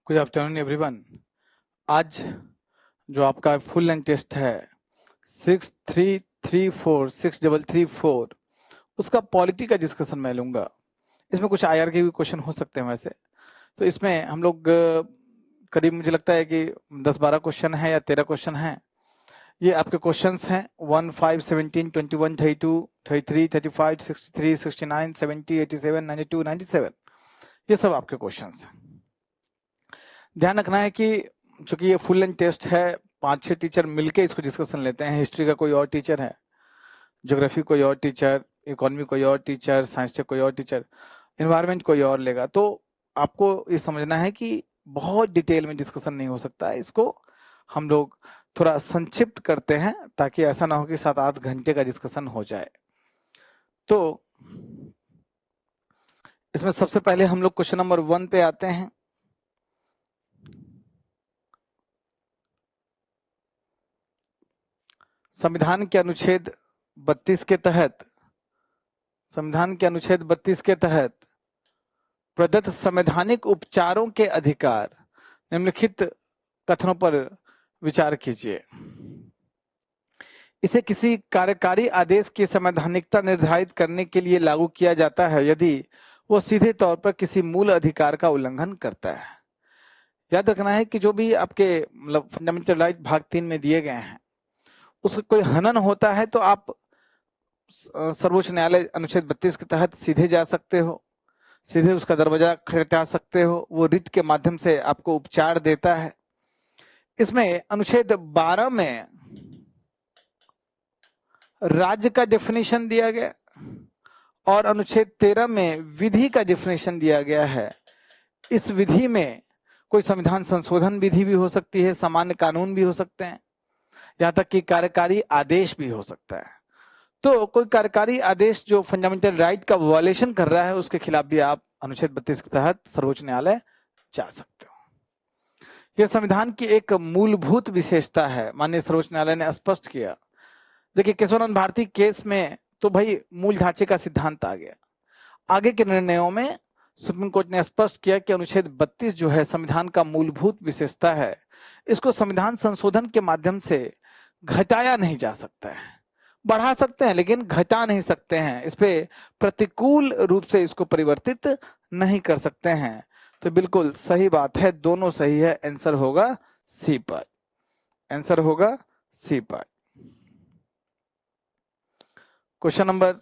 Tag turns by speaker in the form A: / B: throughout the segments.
A: Good afternoon everyone. आज जो आपका फुल लेंथ टेस्ट है 6334 उसका पॉलिटी का डिस्कशन मैं लूंगा। इसमें कुछ आईआर के भी क्वेश्चन हो सकते हैं वैसे, तो इसमें हम लोग करीब मुझे लगता है कि 10-12 क्वेश्चन है या 13 क्वेश्चन हैं। ये आपके क्वेश्चंस हैं 1, 5, 17, 21, 32, 33, 35, 63, 69, 70, 87, 92, 97। ये सब आपके क्वेश्चंस हैं। ध्यान रखना है कि चूंकि ये फुल लेंथ टेस्ट है, 5-6 टीचर मिलके इसको डिस्कशन लेते हैं। हिस्ट्री का कोई और टीचर है, ज्योग्राफी कोई और टीचर, इकोनॉमी कोई और टीचर, साइंस का कोई और टीचर, एनवायरनमेंट कोई और लेगा। तो आपको ये समझना है कि बहुत डिटेल में डिस्कशन नहीं हो सकता है। इसको हम लोग थोड़ा संक्षिप्त करते हैं ताकि ऐसा ना हो कि 7-8 घंटे का डिस्कशन हो जाए। तो इसमें सबसे पहले हम लोग क्वेश्चन नंबर 1 पे आते हैं। संविधान के अनुच्छेद 32 के तहत प्रदत्त संवैधानिक उपचारों के अधिकार निम्नलिखित कथनों पर विचार कीजिए। इसे किसी कार्यकारी आदेश की संवैधानिकता निर्धारित करने के लिए लागू किया जाता है यदि वो सीधे तौर पर किसी मूल अधिकार का उल्लंघन करता है। याद रखना है कि जो भी आपके मतलब फंडामेंटल राइट भाग 3 में दिए गए हैं उसका कोई हनन होता है तो आप सर्वोच्च न्यायालय अनुच्छेद 32 के तहत सीधे जा सकते हो, सीधे उसका दरवाजा खटखटा सकते हो। वो रिट के माध्यम से आपको उपचार देता है। इसमें अनुच्छेद 12 में राज्य का डेफिनेशन दिया गया और अनुच्छेद 13 में विधि का डेफिनेशन दिया गया है। इस विधि में कोई संविधान संशोधन विधि भी हो सकती है, सामान्य कानून भी हो सकते हैं, यहाँ तक कि कार्यकारी आदेश भी हो सकता है। तो कोई कार्यकारी आदेश जो फंडामेंटल राइट का वायलेशन कर रहा है उसके खिलाफ भी आप अनुच्छेद 32 के तहत सर्वोच्च न्यायालय जा सकते हो। यह संविधान की एक मूलभूत विशेषता है, माननीय सर्वोच्च न्यायालय ने स्पष्ट किया। देखिए केशवानंद भारती केस में तो भाई मूल ढांचे का सिद्धांत आ गया। आगे के निर्णयों में सुप्रीम कोर्ट ने स्पष्ट किया कि अनुच्छेद 32 जो है संविधान का मूलभूत विशेषता है, इसको संविधान संशोधन के माध्यम से घटाया नहीं जा सकता है। बढ़ा सकते हैं लेकिन घटा नहीं सकते हैं, इस पे प्रतिकूल रूप से इसको परिवर्तित नहीं कर सकते हैं। तो बिल्कुल सही बात है, दोनों सही है। आंसर होगा सी पर, आंसर होगा सी पर। क्वेश्चन नंबर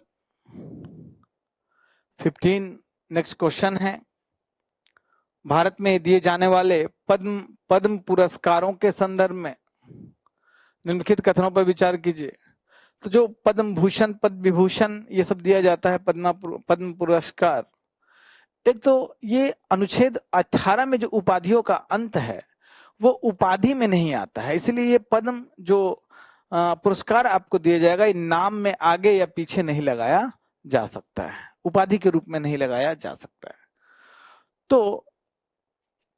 A: 15 नेक्स्ट क्वेश्चन है, भारत में दिए जाने वाले पद्म पुरस्कारों के संदर्भ में निम्नलिखित कथनों पर विचार कीजिए। तो जो पद्म भूषण, पद्म विभूषण ये सब दिया जाता है, पद्म पुरस्कार, एक तो ये अनुच्छेद 18 में जो उपाधियों का अंत है वो उपाधि में नहीं आता है, इसलिए ये पद्म जो पुरस्कार आपको दिया जाएगा ये नाम में आगे या पीछे नहीं लगाया जा सकता है, उपाधि के रूप में नहीं लगाया जा सकता है। तो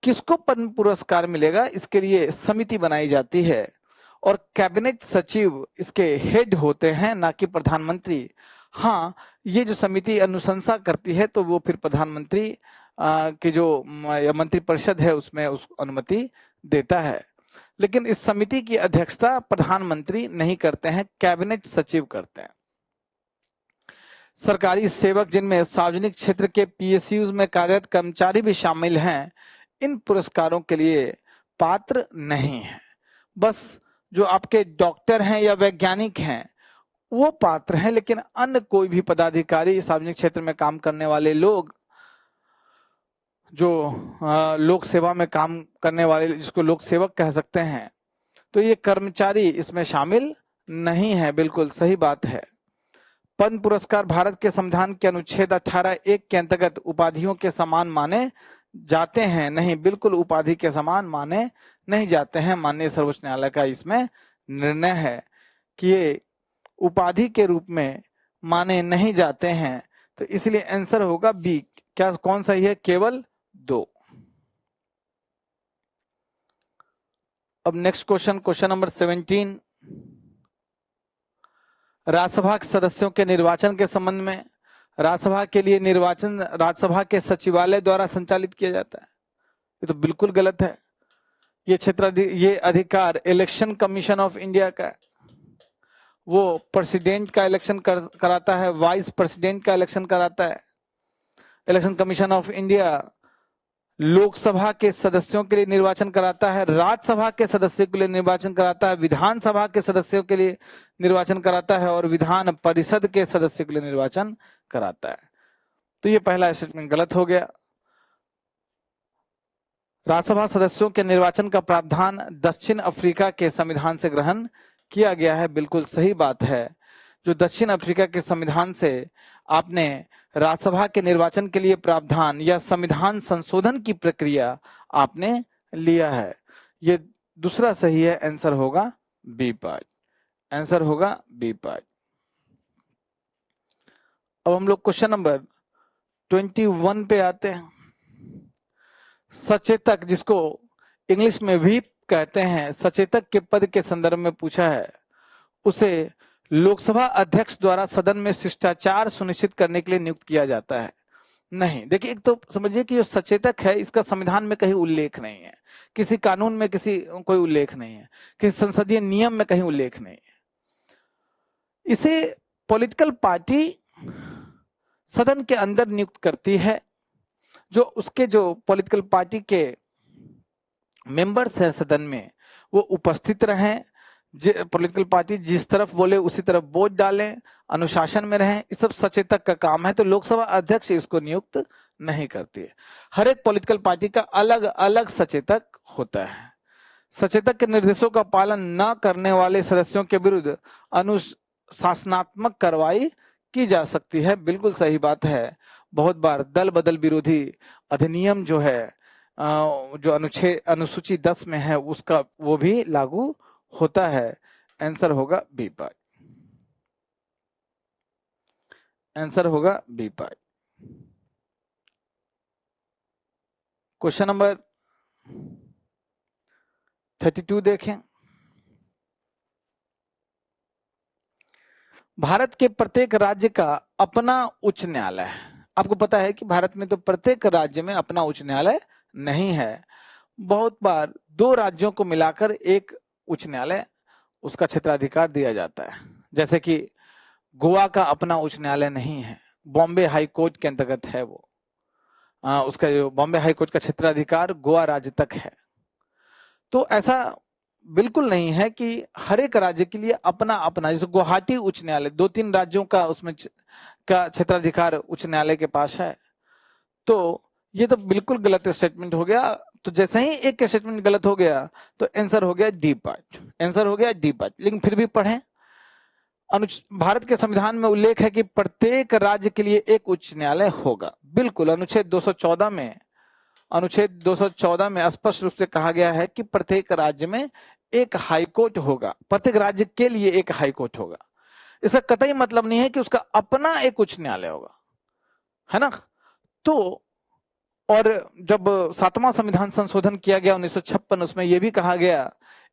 A: किसको पद्म पुरस्कार मिलेगा, इसके लिए समिति बनाई जाती है और कैबिनेट सचिव इसके हेड होते हैं, ना कि प्रधानमंत्री। हाँ, ये जो समिति अनुशंसा करती है तो वो फिर प्रधानमंत्री की जो मंत्रिपरिषद है उसमें उस अनुमति देता है, लेकिन इस समिति की अध्यक्षता प्रधानमंत्री नहीं करते हैं, कैबिनेट सचिव करते हैं। सरकारी सेवक जिनमें सार्वजनिक क्षेत्र के पीएसयूज में कार्यरत कर्मचारी भी शामिल हैं, इन पुरस्कारों के लिए पात्र नहीं है। बस जो आपके डॉक्टर हैं या वैज्ञानिक हैं वो पात्र हैं, लेकिन अन्य कोई भी पदाधिकारी, सार्वजनिक क्षेत्र में काम करने वाले लोग, जो लोक सेवा में काम करने वाले, जिसको लोक सेवक कह सकते हैं, तो ये कर्मचारी इसमें शामिल नहीं है। बिल्कुल सही बात है। पद्म पुरस्कार भारत के संविधान के अनुच्छेद 18(1) के अंतर्गत उपाधियों के समान माने जाते हैं, नहीं, बिल्कुल उपाधि के समान माने नहीं जाते हैं। माननीय सर्वोच्च न्यायालय का इसमें निर्णय है कि ये उपाधि के रूप में माने नहीं जाते हैं, तो इसलिए आंसर होगा बी। क्या कौन सही है? केवल 2। अब next question, question number 17, Rajya Sabha के सदस्यों के निर्वाचन के संबंध में। राज्यसभा के लिए निर्वाचन राज्यसभा के सचिवालय द्वारा संचालित किया जाता है। ये तो बिल्कुल गलत है। ये अधिकार इलेक्शन कमीशन ऑफ इंडिया का है। वो प्रेसिडेंट का इलेक्शन कराता है, वाइस प्रेसिडेंट का इलेक्शन कराता है। Election commission of India Lok Sabha के सदस्यों के लिए निर्वाचन कराता है, राज्यसभा के सदस्यों के लिए निर्वाचन कराता है, विधानसभा के सदस्यों के लिए निर्वाचन कराता है और विधान परिषद के सदस्यों के लिए निर्वाचन कराता है। तो ये पहला स्टेटमेंट गलत हो गया। राज्यसभा सदस्यों के निर्वाचन का प्रावधान दक्षिण अफ्रीका के संविधान से ग्रहण किया गया है, बिल्कुल सही बात है। जो दक्षिण अफ्रीका के संविधान से आपने राज्यसभा के निर्वाचन के लिए प्रावधान या संविधान संशोधन की प्रक्रिया आपने लिया है। ये दूसरा सही है, आंसर होगा बी पार्ट, आंसर होगा बी पार्ट। अब हम लोग क्वेश्चन नंबर 21 पे आते हैं। सचेतक, जिसको इंग्लिश में व्हीप कहते हैं, सचेतक के पद के संदर्भ में पूछा है। उसे लोकसभा अध्यक्ष द्वारा सदन में शिष्टाचार सुनिश्चित करने के लिए नियुक्त किया जाता है। नहीं, देखिए, एक तो समझिए कि जो सचेतक है इसका संविधान में कहीं उल्लेख नहीं है, किसी कानून में कोई उल्लेख नहीं है, किसी संसदीय नियम में कहीं उल्लेख नहीं है। इसे पॉलिटिकल पार्टी सदन के अंदर नियुक्त करती है। जो उसके जो पॉलिटिकल पार्टी के मेंबर्स है सदन में, वो उपस्थित रहें, पॉलिटिकल पार्टी जिस तरफ बोले उसी तरफ वोट डालें, अनुशासन में रहें, ये सब सचेतक का काम है। तो लोकसभा अध्यक्ष इसको नियुक्त नहीं करती है। हर एक पॉलिटिकल पार्टी का अलग अलग सचेतक होता है। सचेतक के निर्देशों का पालन न करने वाले सदस्यों के विरुद्ध अनुशासनात्मक कार्रवाई की जा सकती है, बिल्कुल सही बात है। बहुत बार दल बदल विरोधी अधिनियम जो है, जो अनुसूची 10 में है, उसका वो भी लागू होता है। आंसर होगा बी पार्ट, आंसर होगा बी पार्ट। क्वेश्चन नंबर 32 देखें। भारत के प्रत्येक राज्य का अपना उच्च न्यायालय है। आपको पता है कि भारत में तो प्रत्येक राज्य में अपना उच्च न्यायालय नहीं है। बहुत बार दो राज्यों को मिलाकर एक उच्च न्यायालय, उसका क्षेत्राधिकार दिया जाता है। जैसे कि गोवा का अपना उच्च न्यायालय नहीं है, बॉम्बे हाई कोर्ट के अंतर्गत है वो। उसका जो बॉम्बे हाई कोर्ट का क्षेत्राधिकार गोवा राज्य तक है। तो ऐसा बिल्कुल नहीं है कि हर एक राज्य के लिए अपना अपना, जैसे गुवाहाटी उच्च न्यायालय 2-3 राज्यों का उसमें का क्षेत्राधिकार उच्च न्यायालय के पास है। तो ये तो बिल्कुल गलत स्टेटमेंट हो गया। तो जैसे ही एक स्टेटमेंट गलत हो गया तो आंसर हो गया डी पार्ट, आंसर हो गया डी पार्ट। लेकिन फिर भी पढ़ें, भारत के संविधान में उल्लेख है कि प्रत्येक राज्य के लिए एक उच्च न्यायालय होगा। बिल्कुल, अनुच्छेद 214 में स्पष्ट रूप से कहा गया है कि प्रत्येक राज्य में एक हाईकोर्ट होगा, प्रत्येक राज्य के लिए एक हाईकोर्ट होगा। इसका कतई मतलब नहीं है कि उसका अपना एक उच्च न्यायालय होगा, है ना। तो और जब 7वां संविधान संशोधन किया गया 1956, उसमें यह भी कहा गया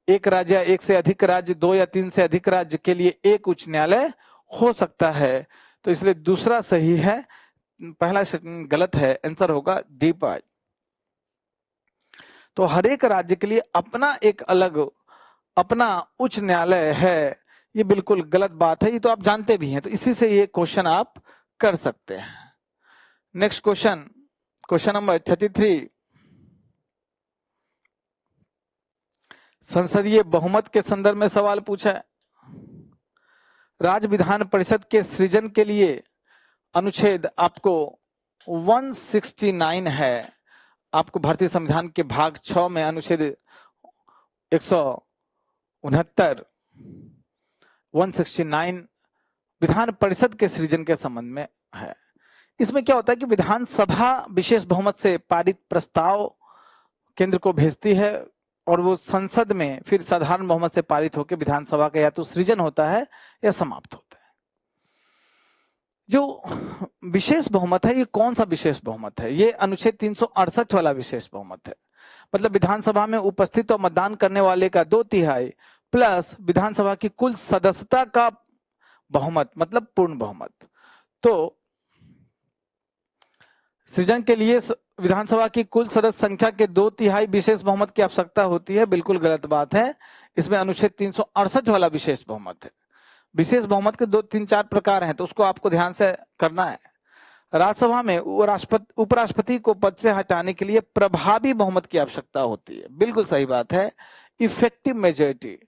A: एक राज्य या एक से अधिक राज्य, 2 या 3 से अधिक राज्य के लिए एक उच्च न्यायालय हो सकता है। तो इसलिए दूसरा सही है, पहला गलत है। आंसर होगा डी पार्ट। तो हर एक राज्य के लिए अपना एक अलग अपना उच्च न्यायालय है, ये बिल्कुल गलत बात है। ये तो आप जानते भी हैं, तो इसी से ये क्वेश्चन आप कर सकते हैं। Next question, question number 33। संसदीय बहुमत के संदर्भ में सवाल पूछा है। राज्य विधान परिषद के सृजन के लिए अनुच्छेद आपको 169 है। आपको भारतीय संविधान के भाग 6 में अनुच्छेद 169 विधान परिषद के सृजन के संबंध में है। इसमें क्या होता है कि विधानसभा विशेष बहुमत से पारित प्रस्ताव केंद्र को भेजती है और वो संसद में फिर साधारण बहुमत से पारित होकर विधानसभा का या तो सृजन होता है या समाप्त होता है। जो विशेष बहुमत है, ये कौन सा विशेष बहुमत है? ये अनुच्छेद 368 वाला विशेष बहुमत है। मतलब विधानसभा में उपस्थित और मतदान करने वाले का 2/3 प्लस विधानसभा की कुल सदस्यता का बहुमत, मतलब पूर्ण बहुमत। तो सृजन के लिए विधानसभा की कुल सदस्य संख्या के 2/3 विशेष बहुमत की आवश्यकता होती है, बिल्कुल गलत बात है। इसमें अनुच्छेद 368 वाला विशेष बहुमत है। विशेष बहुमत के 2-3-4 प्रकार हैं, तो उसको आपको ध्यान से करना है। राज्यसभा में उपराष्ट्रपति को पद से हटाने के लिए प्रभावी बहुमत की आवश्यकता होती है, बिल्कुल सही बात है। इफेक्टिव मेजोरिटी,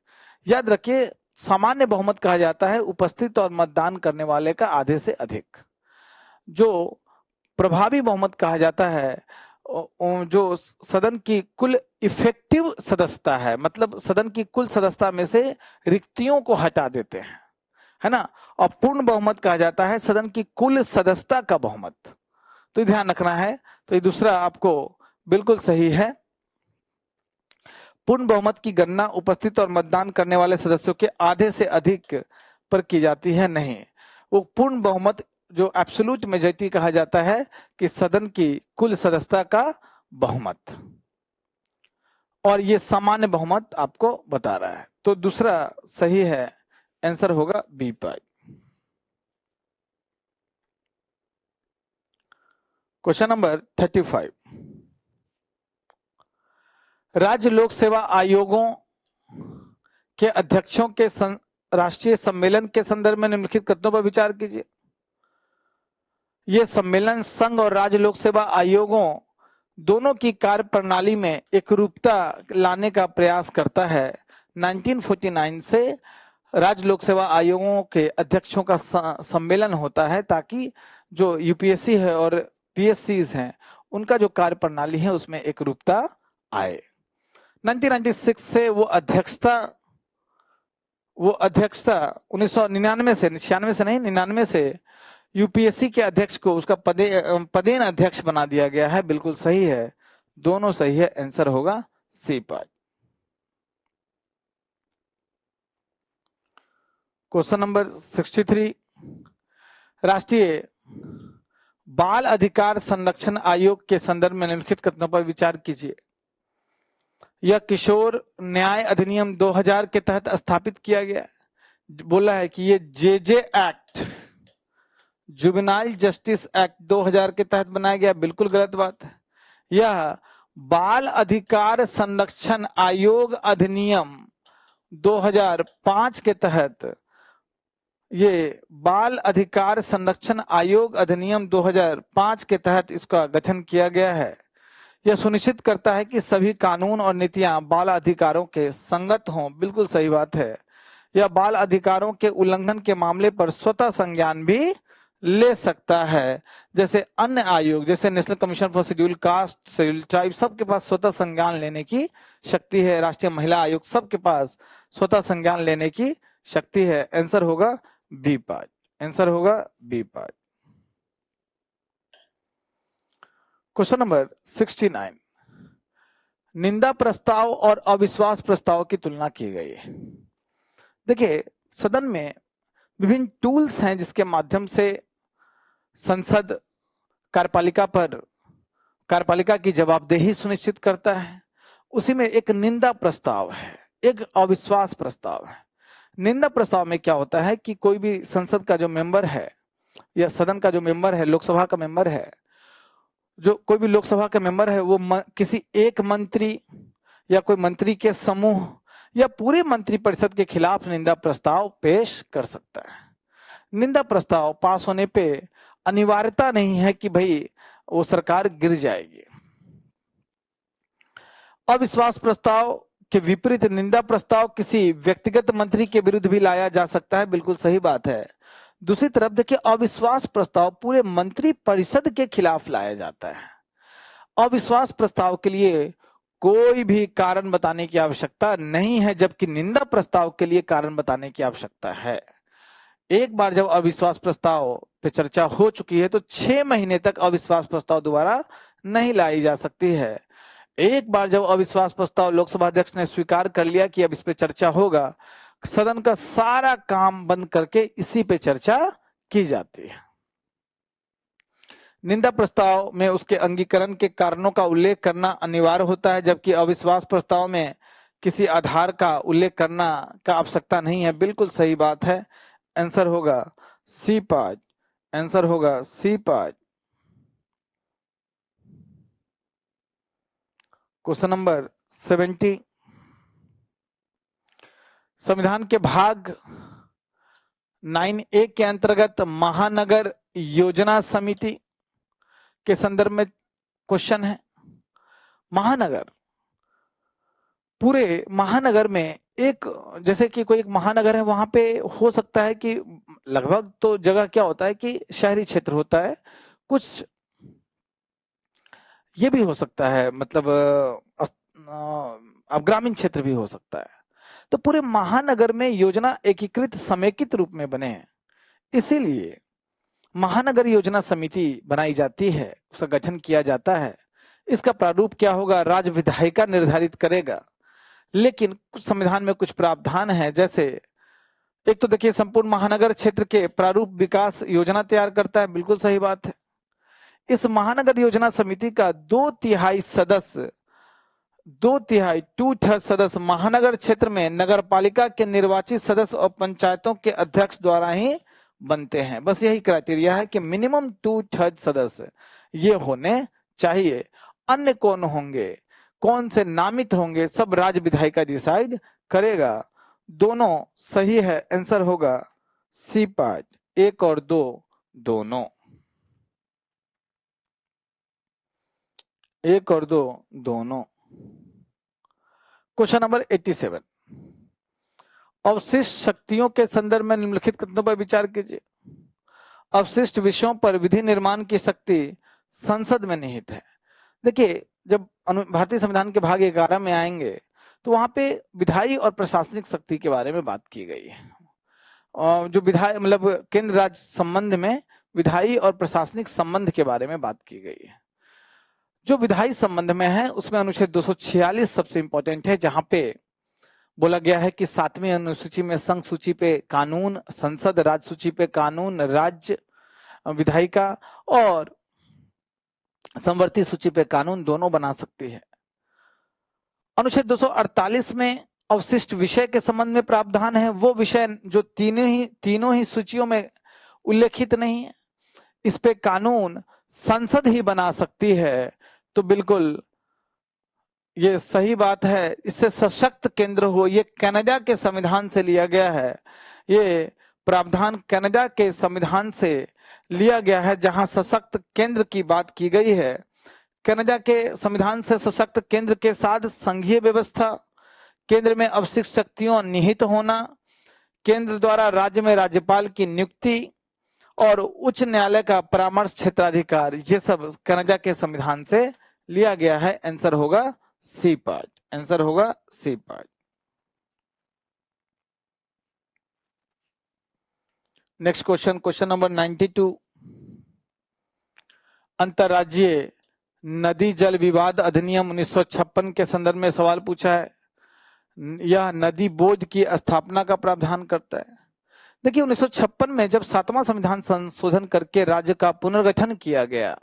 A: याद रखिए, सामान्य बहुमत कहा जाता है उपस्थित और मतदान करने वाले का आधे से अधिक। जो प्रभावी बहुमत कहा जाता है जो सदन की कुल इफेक्टिव सदस्यता है, मतलब सदन की कुल सदस्यता में से रिक्तियों को हटा देते हैं, है ना। और पूर्ण बहुमत कहा जाता है सदन की कुल सदस्यता का बहुमत। तो ध्यान रखना है। तो ये दूसरा आपको बिल्कुल सही है। पूर्ण बहुमत की गणना उपस्थित और मतदान करने वाले सदस्यों के आधे से अधिक पर की जाती है, नहीं। वो पूर्ण बहुमत जो एब्सोल्यूट मेजॉरिटी कहा जाता है कि सदन की कुल सदस्यता का बहुमत, और ये सामान्य बहुमत आपको बता रहा है। तो दूसरा सही है, आंसर होगा बी पाई। क्वेश्चन नंबर 35, राज्य लोक सेवा आयोगों के अध्यक्षों के राष्ट्रीय सम्मेलन के संदर्भ में निम्नलिखित कथनों पर विचार कीजिए। यह सम्मेलन संघ और राज्य लोक सेवा आयोगों दोनों की कार्य प्रणाली में एकरूपता लाने का प्रयास करता है। 1949 से राज्य लोक सेवा आयोगों के अध्यक्षों का सम्मेलन होता है ताकि जो यूपीएससी है और पीएससीज हैं उनका जो कार्य प्रणाली है उसमें एकरूपता आए। 1996 से वो अध्यक्षता 1999 से 96 से नहीं 99 से यूपीएससी के अध्यक्ष को उसका पदेन अध्यक्ष बना दिया गया है, बिल्कुल सही है, दोनों सही है, आंसर होगा सी पार्ट। क्वेश्चन नंबर 63, राष्ट्रीय बाल अधिकार संरक्षण आयोग के संदर्भ में निम्नलिखित कथनों पर विचार कीजिए। यह किशोर न्याय अधिनियम 2000 के तहत स्थापित किया गया। बोला है कि ये JJ act, juvenile justice act 2000 के तहत बनाया गया, बिल्कुल गलत बात है। यह बाल अधिकार संरक्षण आयोग अधिनियम 2005 के तहत, ये बाल अधिकार संरक्षण आयोग अधिनियम 2005 के तहत इसका गठन किया गया है। यह सुनिश्चित करता है कि सभी कानून और नीतियां बाल अधिकारों के संगत हों, बिल्कुल सही बात है। यह बाल अधिकारों के उल्लंघन के मामले पर स्वतः संज्ञान भी ले सकता है, जैसे अन्य आयोग जैसे national commission for schedule caste, schedule tribe, सबके पास स्वतः संज्ञान लेने की शक्ति है। राष्ट्रीय महिला आयोग सबके पास स्वतः संज्ञान लेने की शक्ति है। आंसर होगा बी पार्ट, आंसर होगा बी पार्ट। क्वेश्चन नंबर 69, निंदा प्रस्ताव और अविश्वास प्रस्ताव की तुलना की गई है। देखिए, सदन में विभिन्न टूल्स हैं जिसके माध्यम से संसद कार्यपालिका की जवाबदेही सुनिश्चित करता है। उसी में एक निंदा प्रस्ताव है, एक अविश्वास प्रस्ताव है। निंदा प्रस्ताव में क्या होता है कि कोई भी संसद का जो मेंबर है या सदन का जो मेंबर है, लोकसभा का मेंबर है, जो कोई भी लोकसभा का मेंबर है वो किसी एक मंत्री या कोई मंत्री के समूह या पूरे मंत्रिपरिषद के खिलाफ निंदा प्रस्ताव पेश कर सकता है। निंदा प्रस्ताव पास होने पे अनिवार्यता नहीं है कि भाई वो सरकार गिर जाएगी। अविश्वास प्रस्ताव के विपरीत निंदा प्रस्ताव किसी व्यक्तिगत मंत्री के विरुद्ध भी लाया जा सकता है, बिल्कुल सही बात है। दूसरी तरफ देखिए, अविश्वास प्रस्ताव पूरे मंत्री परिषद के खिलाफ लाया जाता है। अविश्वास प्रस्ताव के लिए कोई भी कारण बताने की आवश्यकता नहीं है, जबकि निंदा प्रस्ताव के लिए कारण बताने की आवश्यकता है। एक बार जब अविश्वास प्रस्ताव पे चर्चा हो चुकी है तो 6 महीने तक अविश्वास प्रस्ताव दोबारा नहीं लाई जा सकती है। एक बार जब अविश्वास प्रस्ताव लोकसभा अध्यक्ष ने स्वीकार कर लिया कि अब इस पे चर्चा होगा, सदन का सारा काम बंद करके इसी पे चर्चा की जाती है। निंदा प्रस्ताव में उसके अंगीकरण के कारणों का उल्लेख करना अनिवार्य होता है, जबकि अविश्वास प्रस्ताव में किसी आधार का उल्लेख करना का आवश्यकता नहीं है, बिल्कुल सही बात है। आंसर होगा सी पार्ट, आंसर होगा सी पार्ट। क्वेश्चन नंबर 70, संविधान के भाग 9A के अंतर्गत महानगर योजना समिति के संदर्भ में क्वेश्चन है। महानगर, पूरे महानगर में एक, जैसे कि कोई एक महानगर है, वहां पे हो सकता है कि लगभग तो जगह क्या होता है कि शहरी क्षेत्र होता है, कुछ ये भी हो सकता है, मतलब अब ग्रामीण क्षेत्र भी हो सकता है। तो पूरे महानगर में योजना एकीकृत समेकित रूप में बने, इसीलिए महानगर योजना समिति बनाई जाती है, उसका गठन किया जाता है। इसका प्रारूप क्या होगा, राज्य विधायिका निर्धारित करेगा। लेकिन संविधान में कुछ प्रावधान है, जैसे एक तो देखिए, संपूर्ण महानगर क्षेत्र के प्रारूप विकास योजना तैयार करता है, बिल्कुल सही बात है। इस महानगर योजना समिति का 2/3 सदस्य, 2/3 सदस्य महानगर क्षेत्र में नगर पालिका के निर्वाचित सदस्य और पंचायतों के अध्यक्ष द्वारा ही बनते हैं। बस यही क्राइटेरिया है कि मिनिमम 2/3 सदस्य ये होने चाहिए। अन्य कौन होंगे, कौन से नामित होंगे, सब राज्य विधायिका डिसाइड करेगा। दोनों सही है, आंसर होगा सी पार्ट, 1 और 2 दोनों, 1 और 2 दोनों। क्वेश्चन नंबर 87, अवशिष्ट शक्तियों के संदर्भ में निम्नलिखित कथनों पर विचार कीजिए। अवशिष्ट विषयों पर विधि निर्माण की शक्ति संसद में निहित है। देखिए, जब भारतीय संविधान के भाग 11 में आएंगे तो वहां पे विधायी और प्रशासनिक शक्ति के बारे में बात की गई है। और जो विधायी मतलब केंद्र राज्य संबंध में विधायी और प्रशासनिक संबंध के बारे में बात की गई है। जो विधायी संबंध में है उसमें अनुच्छेद 246 सबसे इंपॉर्टेंट है, जहां पे बोला गया है कि 7वीं अनुसूची में संघ सूची पे कानून, संसद राज्य सूची पे कानून, राज्य विधायिका और समवर्ती सूची पे कानून दोनों बना सकती है। अनुच्छेद 248 में अवशिष्ट विषय के संबंध में प्रावधान है, वो विषय जो तीनों ही सूचियों में उल्लेखित नहीं है, इस पे कानून संसद ही बना सकती है। तो बिल्कुल ये सही बात है, इससे सशक्त केंद्र हो, ये कनाडा के संविधान से लिया गया है। ये प्रावधान कनाडा के संविधान से लिया गया है, जहां सशक्त केंद्र की बात की गई है। कनाडा के संविधान से सशक्त केंद्र के साथ संघीय व्यवस्था, केंद्र में अवशिष्ट शक्तियों निहित होना, केंद्र द्वारा राज्य में राज्यपाल की नियुक्ति और उच्च न्यायालय का परामर्श क्षेत्राधिकार, ये सब कनाडा के संविधान से लिया गया है। आंसर होगा सी पार्ट, आंसर होगा C part. Next question, question number 92, अंतर्राज्यीय नदी जल विवाद अधिनियम 1956 के संदर्भ में सवाल पूछा है। यह नदी बोर्ड की स्थापना का प्रावधान करता है। देखिए, 1956 में जब 7वां संविधान संशोधन करके राज्य का पुनर्गठन किया गया,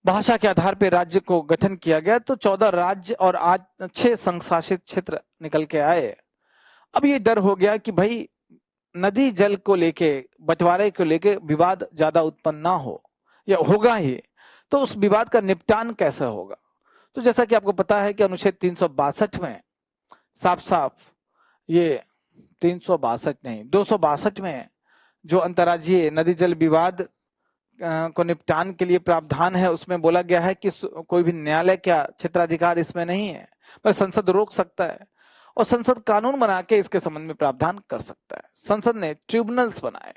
A: भाषा के आधार पर राज्य को गठन किया गया, तो 14 राज्य और 6 संघ शासित क्षेत्र निकल के आए। अब ये डर हो गया कि भाई नदी जल को लेके, बंटवारे को लेके विवाद ज्यादा उत्पन्न ना हो, या होगा ही तो उस विवाद का निपटान कैसे होगा। तो जैसा कि आपको पता है कि अनुच्छेद 362 में साफ साफ, ये 362 नहीं 262 में जो अंतर्राज्यीय नदी जल विवाद को निपटान के लिए प्रावधान है, उसमें बोला गया है कि कोई भी न्यायालय का क्षेत्राधिकार इसमें नहीं है, पर संसद रोक सकता है और संसद कानून बना के इसके संबंध में प्रावधान कर सकता है। संसद ने ट्रिब्यूनल्स बनाए,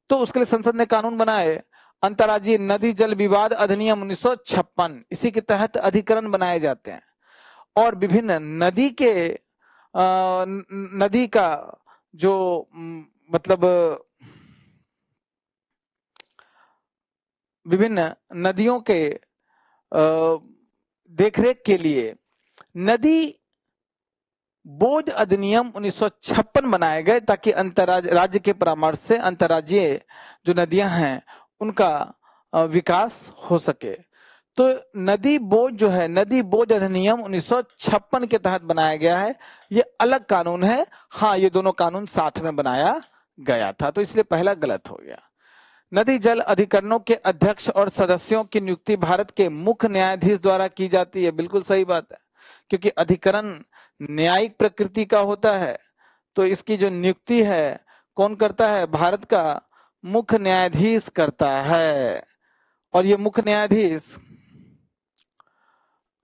A: तो उसके लिए संसद ने कानून बनाए, अंतर्राज्यीय नदी जल विवाद अधिनियम 1956। इसी के तहत अधिकरण बनाए जाते हैं और विभिन्न नदी का जो मतलब विभिन्न नदियों के देखरेख के लिए नदी बोर्ड अधिनियम 1956 बनाए गए, ताकि राज्य के परामर्श से अंतर्राज्यीय जो नदियां हैं उनका विकास हो सके। तो नदी बोर्ड जो है, नदी बोर्ड अधिनियम 1956 के तहत बनाया गया है। ये अलग कानून है। हाँ, ये दोनों कानून साथ में बनाया गया था, तो इसलिए पहला गलत हो गया। नदी जल अधिकरणों के अध्यक्ष और सदस्यों की नियुक्ति भारत के मुख्य न्यायाधीश द्वारा की जाती है। बिल्कुल सही बात है, क्योंकि अधिकरण न्यायिक प्रकृति का होता है, तो इसकी जो नियुक्ति है कौन करता है? भारत का मुख्य न्यायाधीश करता है। और ये मुख्य न्यायाधीश,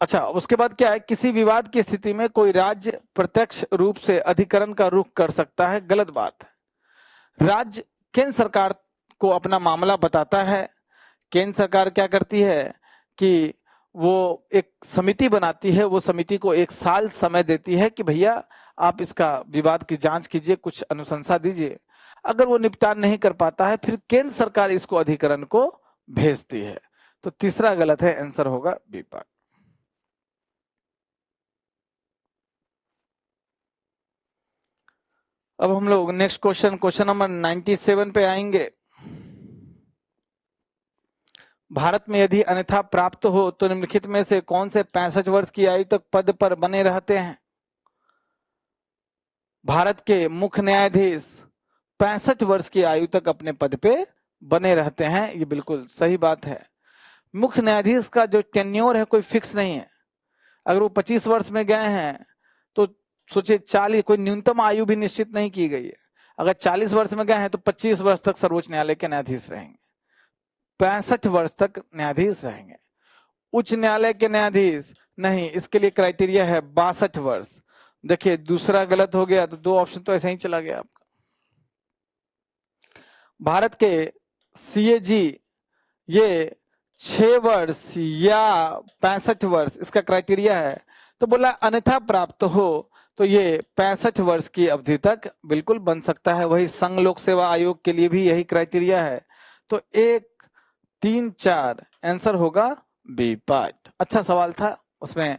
A: अच्छा उसके बाद क्या है? किसी विवाद की स्थिति में कोई राज्य प्रत्यक्ष रूप से अधिकरण का रुख कर सकता है। गलत बात है। राज्य केंद्र सरकार को अपना मामला बताता है। केंद्र सरकार क्या करती है कि वो एक समिति बनाती है, वो समिति को 1 साल समय देती है कि भैया आप इसका विवाद की जांच कीजिए, कुछ अनुशंसा दीजिए। अगर वो निपटान नहीं कर पाता है, फिर केंद्र सरकार इसको अधिकरण को भेजती है। तो तीसरा गलत है, आंसर होगा बी पार्ट। अब हम लोग नेक्स्ट क्वेश्चन नंबर 97 पे आएंगे। भारत में यदि अन्यथा प्राप्त हो तो निम्नलिखित में से कौन से 65 वर्ष की आयु तक पद पर बने रहते हैं? भारत के मुख्य न्यायाधीश 65 वर्ष की आयु तक अपने पद पे बने रहते हैं। ये बिल्कुल सही बात है। मुख्य न्यायाधीश का जो टेन्योर है कोई फिक्स नहीं है। अगर वो 25 वर्ष में गए हैं तो सोचिए 40, कोई न्यूनतम आयु भी निश्चित नहीं की गई है। अगर 40 वर्ष में गए हैं तो 25 वर्ष तक सर्वोच्च न्यायालय के न्यायाधीश रहेंगे, 65 वर्ष तक न्यायाधीश रहेंगे। उच्च न्यायालय के न्यायाधीश नहीं, इसके लिए क्राइटेरिया है 62 वर्ष। देखिए दूसरा गलत हो गया, तो 2 ऑप्शन तो ऐसे ही चला गया आपका। भारत के सीएजी ये 6 वर्ष या 65 वर्ष इसका क्राइटेरिया है, तो बोला अन्यथा प्राप्त हो तो ये 65 वर्ष की अवधि तक बिल्कुल बन सकता है। वही संघ लोक सेवा आयोग के लिए भी यही क्राइटेरिया है। तो 1, 3, 4 आंसर होगा बी पार्ट। अच्छा सवाल था, उसमें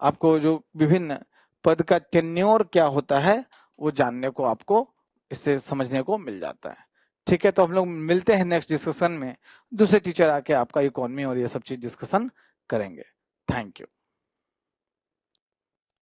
A: आपको जो विभिन्न पद का टेन्योर क्या होता है वो जानने को, आपको इससे समझने को मिल जाता है। ठीक है, तो हम लोग मिलते हैं नेक्स्ट डिस्कशन में। दूसरे टीचर आके आपका इकोनॉमी और ये सब चीज डिस्कशन करेंगे। Thank you.